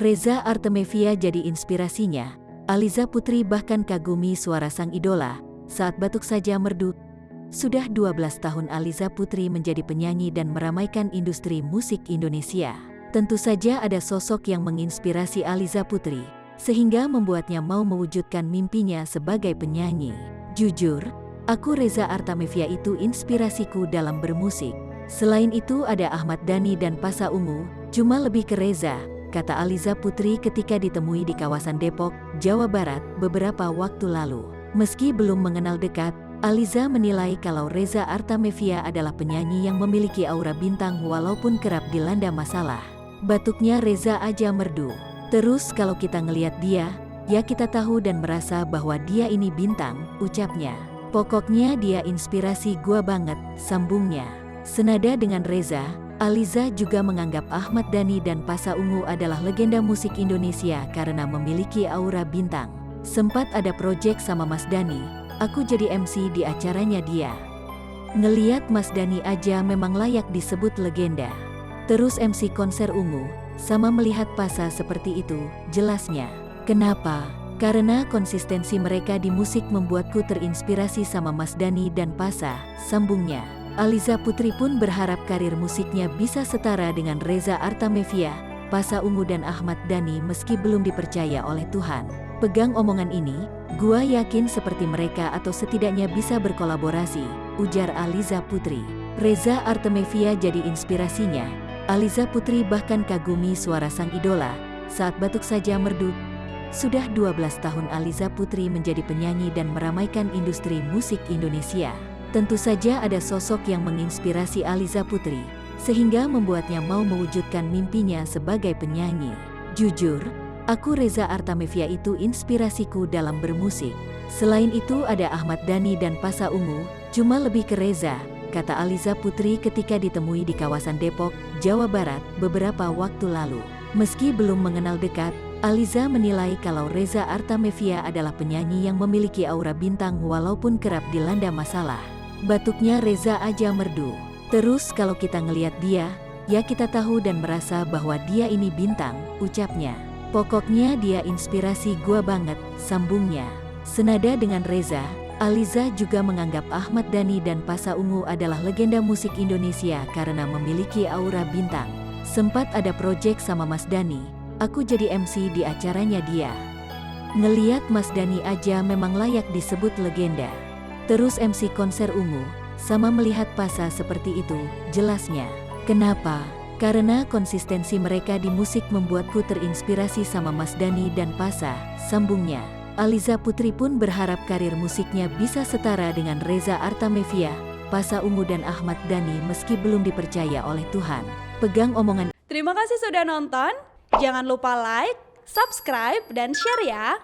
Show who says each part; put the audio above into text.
Speaker 1: Reza Artamevia jadi inspirasinya. Aliza Putri bahkan kagumi suara sang idola saat batuk saja merdu. Sudah 12 tahun Aliza Putri menjadi penyanyi dan meramaikan industri musik Indonesia. Tentu saja ada sosok yang menginspirasi Aliza Putri, sehingga membuatnya mau mewujudkan mimpinya sebagai penyanyi. Jujur, aku Reza Artamevia itu inspirasiku dalam bermusik. Selain itu ada Ahmad Dhani dan Pasha Ungu, cuma lebih ke Reza, kata Aliza Putri ketika ditemui di kawasan Depok, Jawa Barat, beberapa waktu lalu. Meski belum mengenal dekat, Aliza menilai kalau Reza Artamevia adalah penyanyi yang memiliki aura bintang walaupun kerap dilanda masalah. Batuknya Reza aja merdu. Terus kalau kita ngeliat dia, ya kita tahu dan merasa bahwa dia ini bintang, ucapnya. Pokoknya dia inspirasi gua banget, sambungnya. Senada dengan Reza, Aliza juga menganggap Ahmad Dhani dan Pasha Ungu adalah legenda musik Indonesia karena memiliki aura bintang. Sempat ada proyek sama Mas Dhani, aku jadi MC di acaranya dia. Ngeliat Mas Dhani aja memang layak disebut legenda. Terus MC konser Ungu, sama melihat Pasha seperti itu, jelasnya. Kenapa? Karena konsistensi mereka di musik membuatku terinspirasi sama Mas Dhani dan Pasha, sambungnya. Aliza Putri pun berharap karir musiknya bisa setara dengan Reza Artamevia, Pasha Ungu dan Ahmad Dhani meski belum dipercaya oleh Tuhan. Pegang omongan ini, gua yakin seperti mereka atau setidaknya bisa berkolaborasi, ujar Aliza Putri. Reza Artamevia jadi inspirasinya. Aliza Putri bahkan kagumi suara sang idola saat batuk saja merdu. Sudah 12 tahun Aliza Putri menjadi penyanyi dan meramaikan industri musik Indonesia. Tentu saja ada sosok yang menginspirasi Aliza Putri, sehingga membuatnya mau mewujudkan mimpinya sebagai penyanyi. Jujur, aku Reza Artamevia itu inspirasiku dalam bermusik. Selain itu ada Ahmad Dhani dan Pasha Ungu, cuma lebih ke Reza, kata Aliza Putri ketika ditemui di kawasan Depok, Jawa Barat, beberapa waktu lalu. Meski belum mengenal dekat, Aliza menilai kalau Reza Artamevia adalah penyanyi yang memiliki aura bintang walaupun kerap dilanda masalah. Batuknya Reza aja merdu. Terus kalau kita ngeliat dia, ya kita tahu dan merasa bahwa dia ini bintang, ucapnya. Pokoknya dia inspirasi gua banget, sambungnya. Senada dengan Reza, Aliza juga menganggap Ahmad Dhani dan Pasha Ungu adalah legenda musik Indonesia karena memiliki aura bintang. Sempat ada proyek sama Mas Dhani, aku jadi MC di acaranya dia. Ngeliat Mas Dhani aja memang layak disebut legenda. Terus MC konser Ungu, sama melihat Pasha seperti itu, jelasnya. Kenapa? Karena konsistensi mereka di musik membuatku terinspirasi sama Mas Dhani dan Pasha, sambungnya. Aliza Putri pun berharap karir musiknya bisa setara dengan Reza Artamevia, Pasha Ungu dan Ahmad Dhani meski belum dipercaya oleh Tuhan. Pegang omongan.
Speaker 2: Terima kasih sudah nonton, jangan lupa like, subscribe, dan share ya.